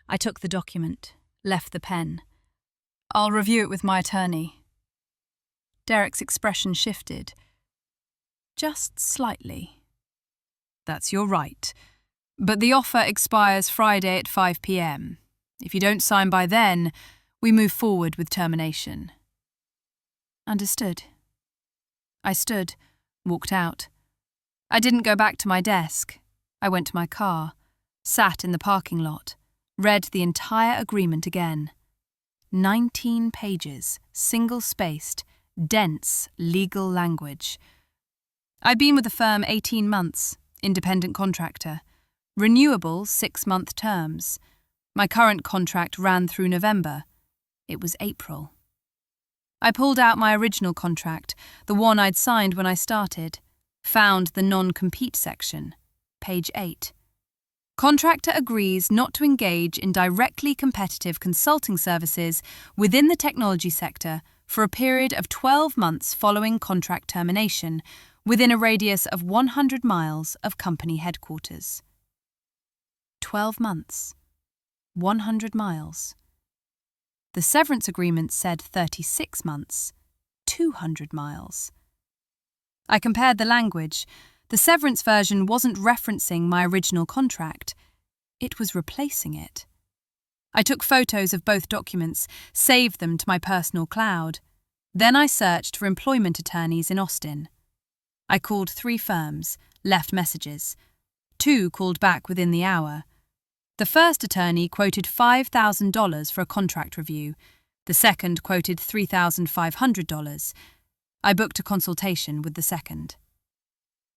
I took the document, left the pen. I'll review it with my attorney. Derek's expression shifted. Just slightly. That's your right. But the offer expires Friday at 5 p.m. If you don't sign by then, we move forward with termination. Understood. I stood, walked out. I didn't go back to my desk. I went to my car, sat in the parking lot, read the entire agreement again. 19 pages, single-spaced, dense legal language. I'd been with the firm 18 months, independent contractor. Renewable 6-month terms. My current contract ran through November. It was April. I pulled out my original contract, the one I'd signed when I started, found the non-compete section, page 8. Contractor agrees not to engage in directly competitive consulting services within the technology sector for a period of 12 months following contract termination, within a radius of 100 miles of company headquarters. 12 months. 100 miles. The severance agreement said 36 months. 200 miles. I compared the language. The severance version wasn't referencing my original contract. It was replacing it. I took photos of both documents, saved them to my personal cloud. Then I searched for employment attorneys in Austin. I called 3 firms, left messages. 2 called back within the hour. The first attorney quoted $5,000 for a contract review. The second quoted $3,500. I booked a consultation with the second.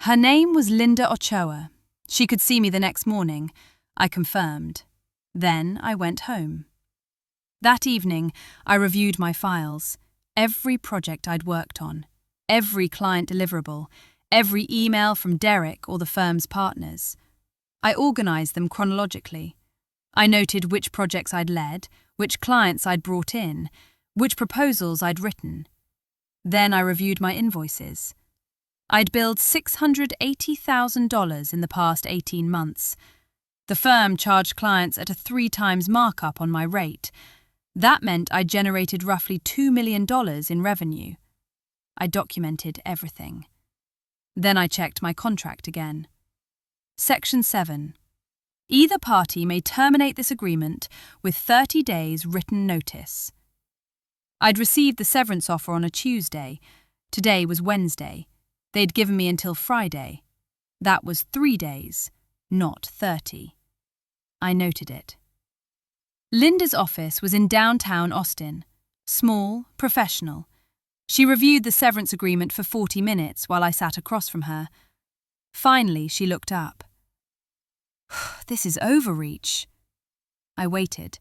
Her name was Linda Ochoa. She could see me the next morning. I confirmed. Then I went home. That evening, I reviewed my files, every project I'd worked on, every client deliverable, every email from Derek or the firm's partners. I organised them chronologically. I noted which projects I'd led, which clients I'd brought in, which proposals I'd written. Then I reviewed my invoices. I'd billed $680,000 in the past 18 months. The firm charged clients at a 3 times markup on my rate. That meant I generated roughly $2 million in revenue. I documented everything. Then I checked my contract again. Section 7. Either party may terminate this agreement with 30 days written notice. I'd received the severance offer on a Tuesday. Today was Wednesday. They'd given me until Friday. That was 3 days, not 30. I noted it. Linda's office was in downtown Austin. Small, professional. She reviewed the severance agreement for 40 minutes while I sat across from her. Finally, she looked up. This is overreach. I waited.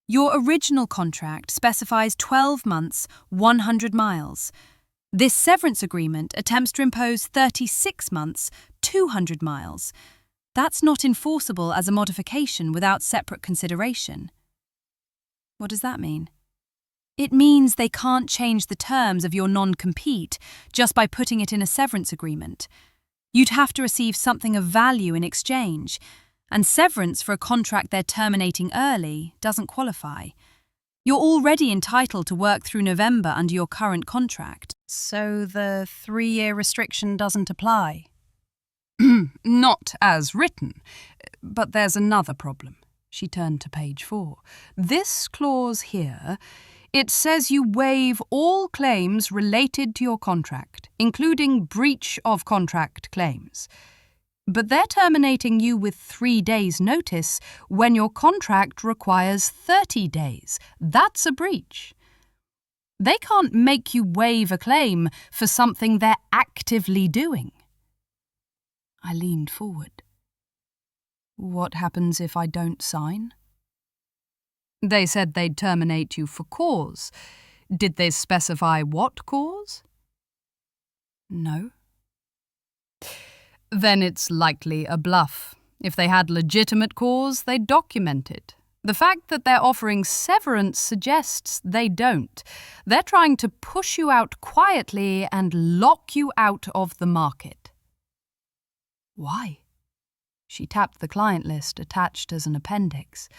Your original contract specifies 12 months, 100 miles. This severance agreement attempts to impose 36 months, 200 miles. That's not enforceable as a modification without separate consideration. What does that mean? It means they can't change the terms of your non-compete just by putting it in a severance agreement. You'd have to receive something of value in exchange, and severance for a contract they're terminating early doesn't qualify. You're already entitled to work through November under your current contract. So the 3-year restriction doesn't apply? Not as written, but there's another problem. She turned to page 4. This clause here, it says you waive all claims related to your contract, including breach of contract claims. But they're terminating you with 3 days' notice when your contract requires 30 days. That's a breach. They can't make you waive a claim for something they're actively doing. I leaned forward. What happens if I don't sign? They said they'd terminate you for cause. Did they specify what cause? No. Then it's likely a bluff. If they had legitimate cause, they'd document it. The fact that they're offering severance suggests they don't. They're trying to push you out quietly and lock you out of the market. Why? She tapped the client list attached as an appendix.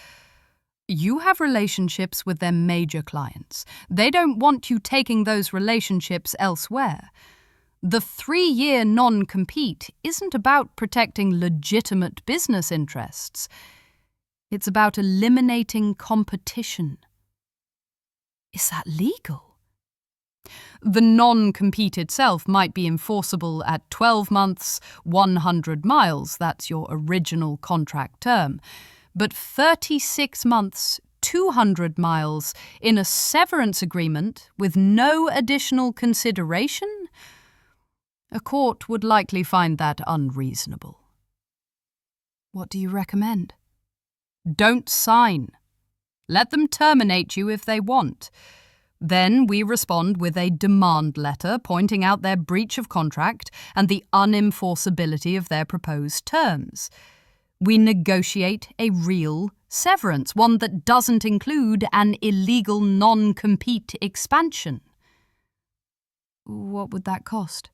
You have relationships with their major clients. They don't want you taking those relationships elsewhere. The 3-year non-compete isn't about protecting legitimate business interests. It's about eliminating competition. Is that legal? The non-compete itself might be enforceable at 12 months, 100 miles, that's your original contract term, but 36 months, 200 miles in a severance agreement with no additional consideration? A court would likely find that unreasonable. What do you recommend? Don't sign. Let them terminate you if they want. Then we respond with a demand letter pointing out their breach of contract and the unenforceability of their proposed terms. We negotiate a real severance, one that doesn't include an illegal non-compete expansion. What would that cost?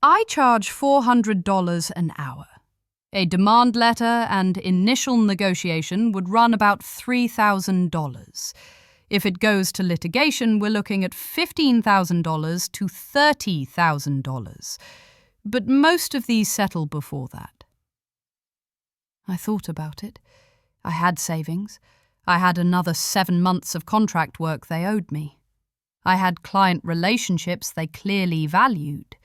I charge $400 an hour. A demand letter and initial negotiation would run about $3,000. If it goes to litigation, we're looking at $15,000 to $30,000. But most of these settle before that. I thought about it. I had savings. I had another 7 months of contract work they owed me. I had client relationships they clearly valued.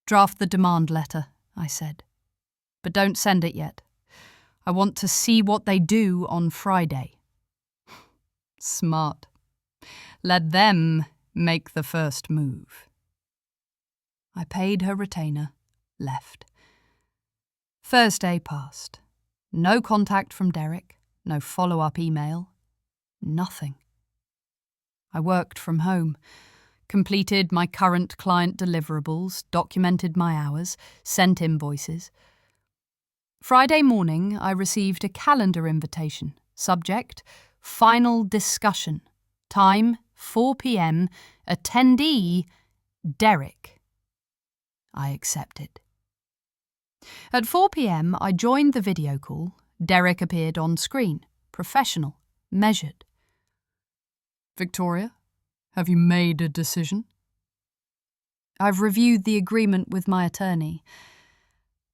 Draft the demand letter, I said. But don't send it yet. I want to see what they do on Friday. Smart. Let them make the first move. I paid her retainer, left. Thursday passed. No contact from Derek, no follow-up email, nothing. I worked from home, completed my current client deliverables, documented my hours, sent invoices. Friday morning, I received a calendar invitation. Subject, final discussion. Time, 4 p.m. Attendee, Derek. I accepted. At 4 p.m, I joined the video call. Derek appeared on screen, professional, measured. Victoria, have you made a decision? I've reviewed the agreement with my attorney.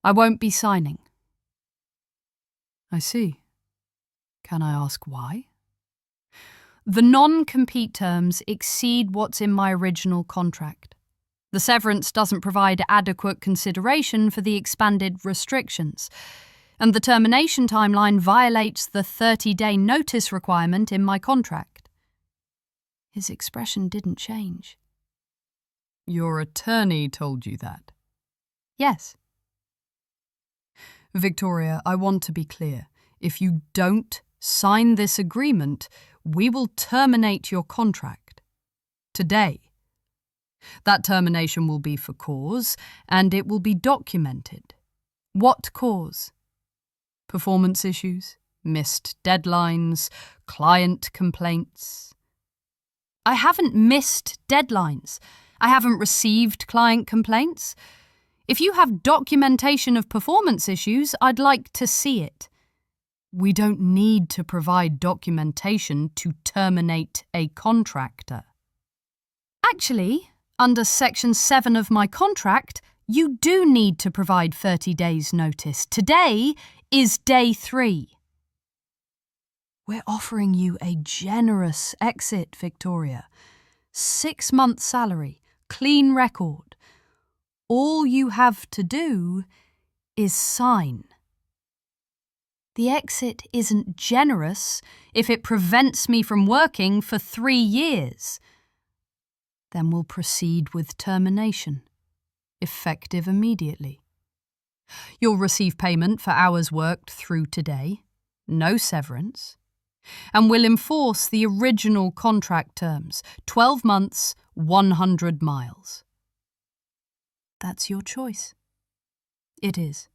I won't be signing. I see. Can I ask why? The non-compete terms exceed what's in my original contract. The severance doesn't provide adequate consideration for the expanded restrictions, and the termination timeline violates the 30-day notice requirement in my contract. His expression didn't change. Your attorney told you that? Yes. Victoria, I want to be clear. If you don't sign this agreement, we will terminate your contract. Today. That termination will be for cause, and it will be documented. What cause? Performance issues, missed deadlines, client complaints. I haven't missed deadlines. I haven't received client complaints. If you have documentation of performance issues, I'd like to see it. We don't need to provide documentation to terminate a contractor. Actually, under Section 7 of my contract, you do need to provide 30 days' notice. Today is day 3. We're offering you a generous exit, Victoria. 6 months' salary, clean record. All you have to do is sign. The exit isn't generous if it prevents me from working for 3 years. Then we'll proceed with termination, effective immediately. You'll receive payment for hours worked through today, no severance, and we'll enforce the original contract terms, 12 months, 100 miles. That's your choice. It is.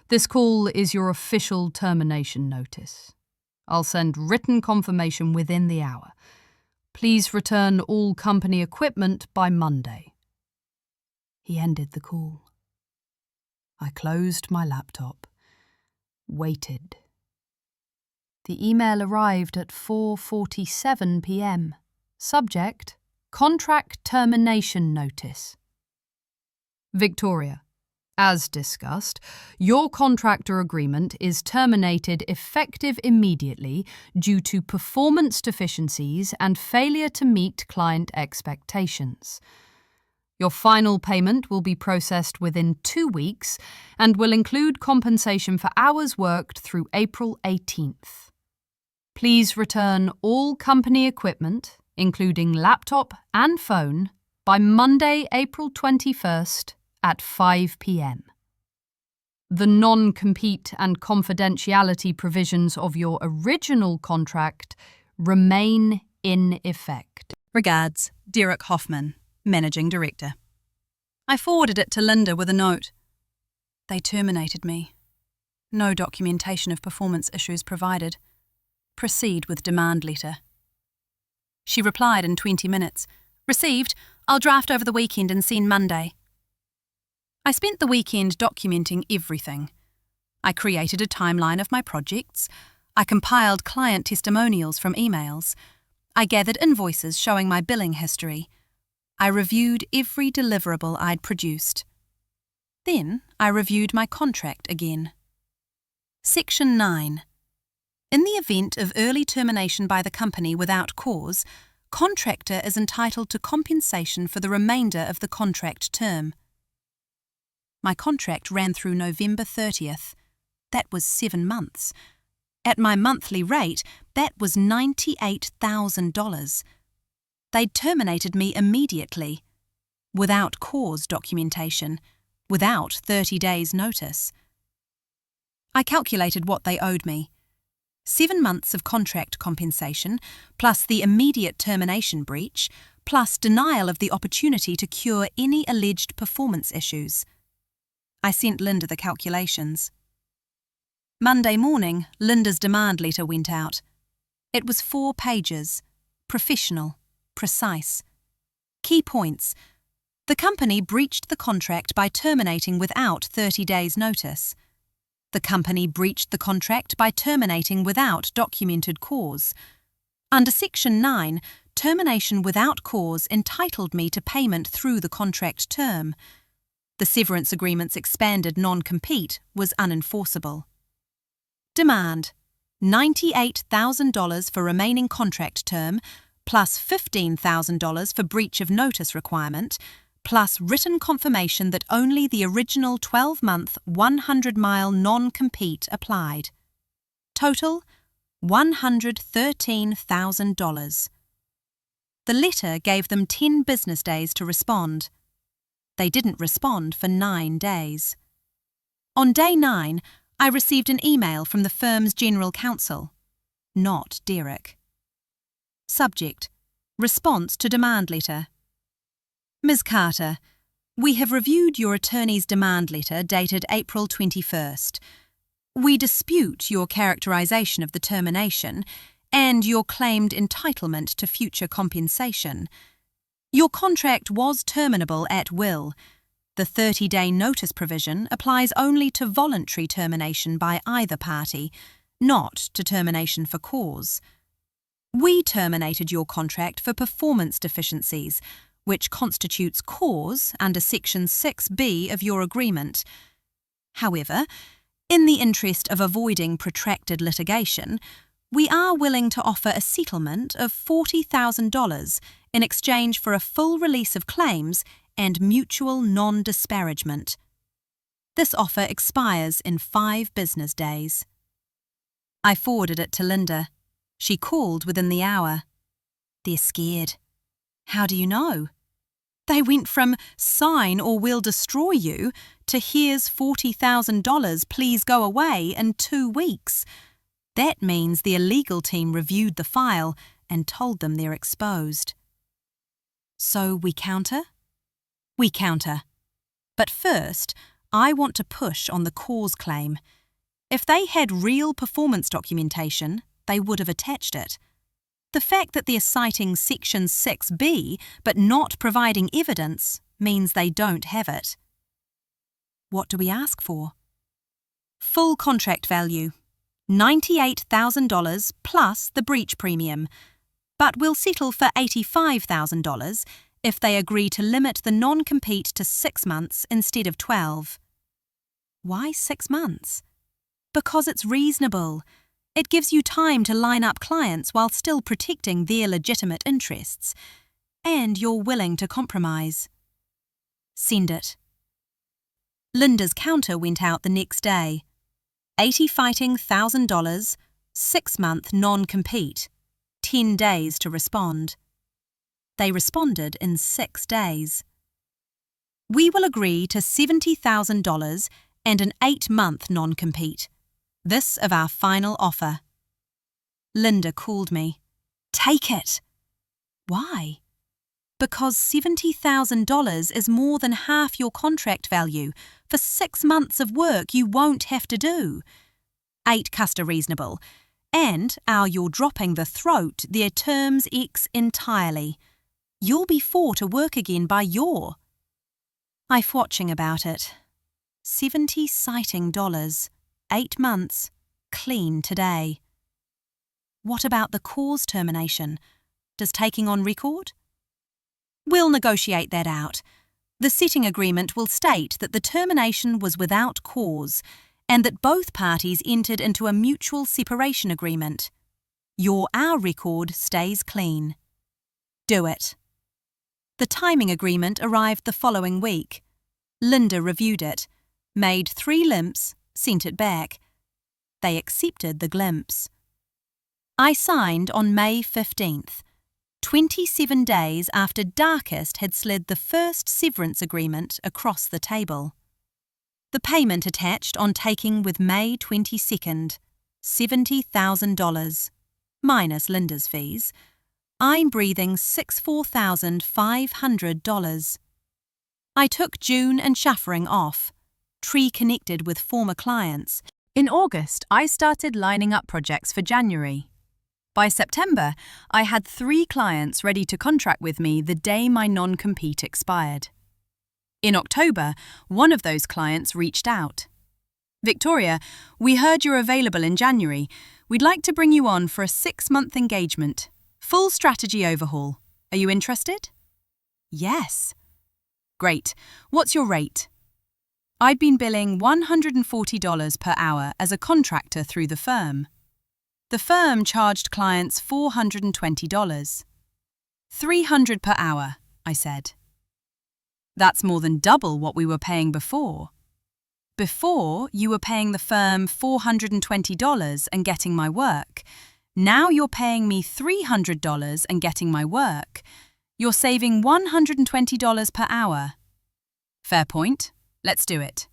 This call is your official termination notice. I'll send written confirmation within the hour. Please return all company equipment by Monday. He ended the call. I closed my laptop. waited. The email arrived at 4:47 p.m. Subject: Contract Termination Notice. Victoria, as discussed, your contractor agreement is terminated effective immediately due to performance deficiencies and failure to meet client expectations. Your final payment will be processed within 2 weeks and will include compensation for hours worked through April 18th. Please return all company equipment, including laptop and phone, by Monday, April 21st at 5 p.m. The non-compete and confidentiality provisions of your original contract remain in effect. Regards, Derek Hoffman, Managing Director. I forwarded it to Linda with a note. They terminated me. No documentation of performance issues provided. Proceed with demand letter. She replied in 20 minutes. Received. I'll draft over the weekend and send Monday. I spent the weekend documenting everything. I created a timeline of my projects. I compiled client testimonials from emails. I gathered invoices showing my billing history. I reviewed every deliverable I'd produced. Then I reviewed my contract again. Section 9. In the event of early termination by the company without cause, contractor is entitled to compensation for the remainder of the contract term. My contract ran through November 30th. That was 7 months. At my monthly rate, that was $98,000. They'd terminated me immediately, without cause documentation, without 30 days' notice. I calculated what they owed me. 7 months of contract compensation, plus the immediate termination breach, plus denial of the opportunity to cure any alleged performance issues. I sent Linda the calculations. Monday morning, Linda's demand letter went out. It was 4 pages, professional, precise. Key points. The company breached the contract by terminating without 30 days' notice. The company breached the contract by terminating without documented cause. Under Section 9, termination without cause entitled me to payment through the contract term. The severance agreement's expanded non-compete was unenforceable. Demand: $98,000 for remaining contract term, plus $15,000 for breach of notice requirement, plus written confirmation that only the original 12-month, 100-mile non-compete applied. Total: $113,000. The letter gave them 10 business days to respond. They didn't respond for 9 days. On day 9, I received an email from the firm's general counsel. Not Derek. Subject: Response to demand letter. Ms. Carter, we have reviewed your attorney's demand letter dated April 21st. We dispute your characterization of the termination and your claimed entitlement to future compensation. Your contract was terminable at will. The 30-day notice provision applies only to voluntary termination by either party, not to termination for cause. We terminated your contract for performance deficiencies, which constitutes cause under Section 6B of your agreement. However, in the interest of avoiding protracted litigation, we are willing to offer a settlement of $40,000 in exchange for a full release of claims and mutual non-disparagement. This offer expires in 5 business days. I forwarded it to Linda. She called within the hour. They're scared. How do you know? They went from sign or we'll destroy you to here's $40,000, please go away in 2 weeks. That means their legal team reviewed the file and told them they're exposed. So we counter? We counter. But first, I want to push on the cause claim. If they had real performance documentation, they would have attached it. The fact that they're citing Section 6B but not providing evidence means they don't have it. What do we ask for? Full contract value, $98,000 plus the breach premium, but we'll settle for $85,000 if they agree to limit the non-compete to 6 months instead of 12. Why 6 months? Because it's reasonable. It gives you time to line up clients while still protecting their legitimate interests. And you're willing to compromise. Send it. Linda's counter went out the next day. 80 fighting $1,000, 6-month non-compete, 10 days to respond. They responded in 6 days. We will agree to $70,000 and an 8-month non-compete. This of our final offer. Linda called me. Take it. Why? Because $70,000 is more than half your contract value for 6 months of work you won't have to do. 8 custa reasonable, and you're dropping the throat their terms X entirely. You'll be for to work again by your. I watching about it. 70 citing dollars, 8 months, clean today. What about the cause termination? Does taking on record? We'll negotiate that out. The setting agreement will state that the termination was without cause and that both parties entered into a mutual separation agreement. Our record stays clean. Do it. The timing agreement arrived the following week. Linda reviewed it, made 3 limps, sent it back. They accepted the glimpse. I signed on May 15th. 27 days after Darkest had slid the first severance agreement across the table. The payment attached on taking with May 22nd, $70,000, minus Linda's fees. I'm breathing $64,500. I took June and Shuffering off, connected with former clients. In August, I started lining up projects for January. By September, I had 3 clients ready to contract with me the day my non-compete expired. In October, one of those clients reached out. Victoria, we heard you're available in January. We'd like to bring you on for a 6-month engagement. Full strategy overhaul. Are you interested? Yes. Great. What's your rate? I'd been billing $140 per hour as a contractor through the firm. The firm charged clients $420. $300 per hour, I said. That's more than double what we were paying before. Before, you were paying the firm $420 and getting my work. Now you're paying me $300 and getting my work. You're saving $120 per hour. Fair point. Let's do it.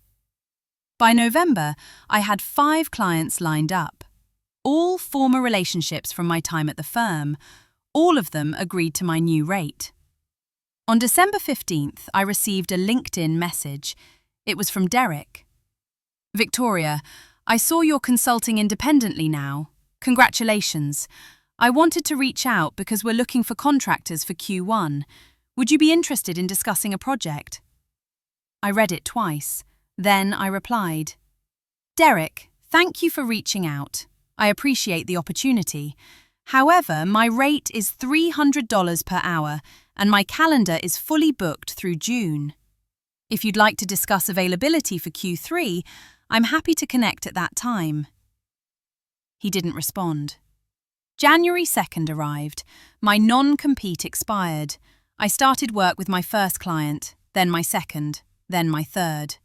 By November, I had 5 clients lined up. All former relationships from my time at the firm. All of them agreed to my new rate. On December 15th, I received a LinkedIn message. It was from Derek. Victoria, I saw you're consulting independently now. Congratulations. I wanted to reach out because we're looking for contractors for Q1. Would you be interested in discussing a project? I read it twice. Then I replied, Derek, thank you for reaching out. I appreciate the opportunity. However, my rate is $300 per hour and my calendar is fully booked through June. If you'd like to discuss availability for Q3, I'm happy to connect at that time. He didn't respond. January 2nd arrived. My non-compete expired. I started work with my first client, then my second, then my third.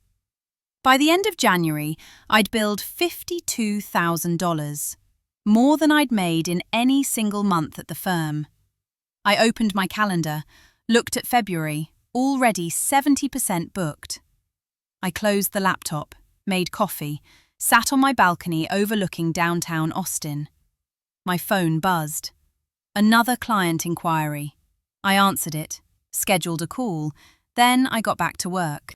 By the end of January, I'd billed $52,000, more than I'd made in any single month at the firm. I opened my calendar, looked at February, already 70% booked. I closed the laptop, made coffee, sat on my balcony overlooking downtown Austin. My phone buzzed. Another client inquiry. I answered it, scheduled a call, then I got back to work.